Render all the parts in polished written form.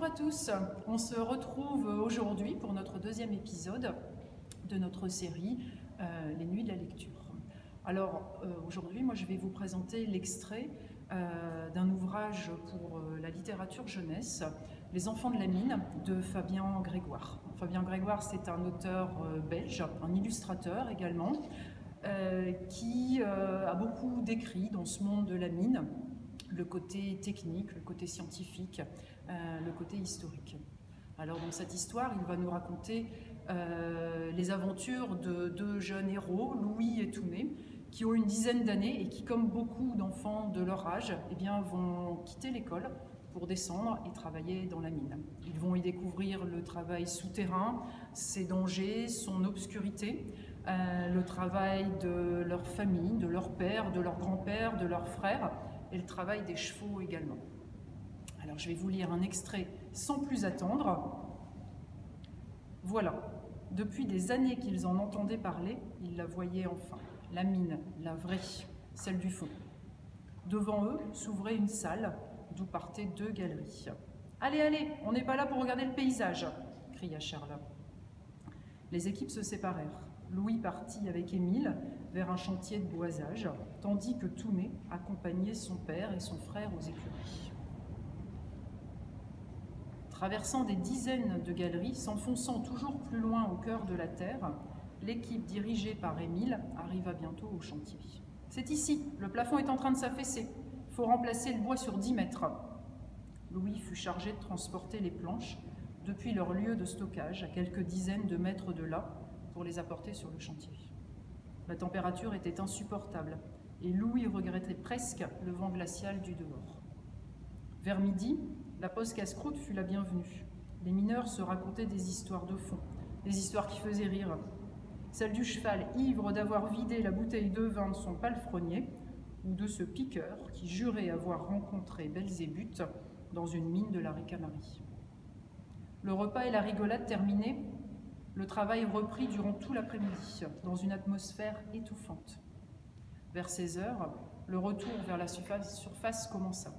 à tous, on se retrouve aujourd'hui pour notre deuxième épisode de notre série Les Nuits de la lecture. Alors aujourd'hui, moi je vais vous présenter l'extrait d'un ouvrage pour la littérature jeunesse, Les Enfants de la Mine, de Fabien Grégoire. Fabien Grégoire, c'est un auteur belge, un illustrateur également, qui a beaucoup décrit dans ce monde de la mine le côté technique, le côté scientifique, le côté historique. Alors dans cette histoire, il va nous raconter les aventures de deux jeunes héros, Louis et Tounet, qui ont une dizaine d'années et qui, comme beaucoup d'enfants de leur âge, eh bien, vont quitter l'école pour descendre et travailler dans la mine. Ils vont y découvrir le travail souterrain, ses dangers, son obscurité, le travail de leur famille, de leur père, de leur grand-père, de leurs frères, et le travail des chevaux également. Alors je vais vous lire un extrait sans plus attendre. Voilà, depuis des années qu'ils en entendaient parler, ils la voyaient enfin, la mine, la vraie, celle du fond. Devant eux s'ouvrait une salle d'où partaient deux galeries. « Allez, allez, on n'est pas là pour regarder le paysage !» cria Charles. Les équipes se séparèrent. Louis partit avec Émile vers un chantier de boisage, tandis que Tounet accompagnait son père et son frère aux écuries. Traversant des dizaines de galeries, s'enfonçant toujours plus loin au cœur de la terre, l'équipe dirigée par Émile arriva bientôt au chantier. « C'est ici, le plafond est en train de s'affaisser. Il faut remplacer le bois sur 10 mètres. » Louis fut chargé de transporter les planches depuis leur lieu de stockage à quelques dizaines de mètres de là pour les apporter sur le chantier. La température était insupportable et Louis regrettait presque le vent glacial du dehors. Vers midi, la pause casse-croûte fut la bienvenue. Les mineurs se racontaient des histoires de fond, des histoires qui faisaient rire. Celle du cheval ivre d'avoir vidé la bouteille de vin de son palefrenier, ou de ce piqueur qui jurait avoir rencontré Belzébuth dans une mine de la Ricamarie. Le repas et la rigolade terminés, le travail reprit durant tout l'après-midi, dans une atmosphère étouffante. Vers 16 heures, le retour vers la surface commença.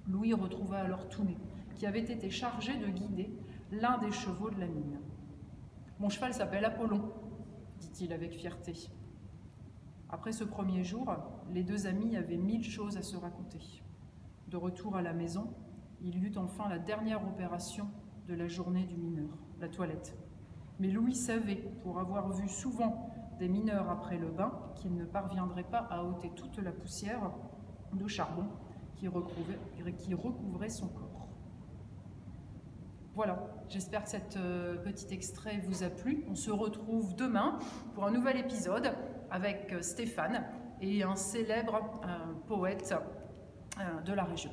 Louis retrouva alors Tounet, qui avait été chargé de guider l'un des chevaux de la mine. « Mon cheval s'appelle Apollon », dit-il avec fierté. Après ce premier jour, les deux amis avaient 1000 choses à se raconter. De retour à la maison, il y eut enfin la dernière opération de la journée du mineur, la toilette. Mais Louis savait, pour avoir vu souvent des mineurs après le bain, qu'il ne parviendrait pas à ôter toute la poussière de charbon qui recouvrait son corps. Voilà, j'espère que cet petit extrait vous a plu. On se retrouve demain pour un nouvel épisode avec Stéphane et un célèbre poète de la région.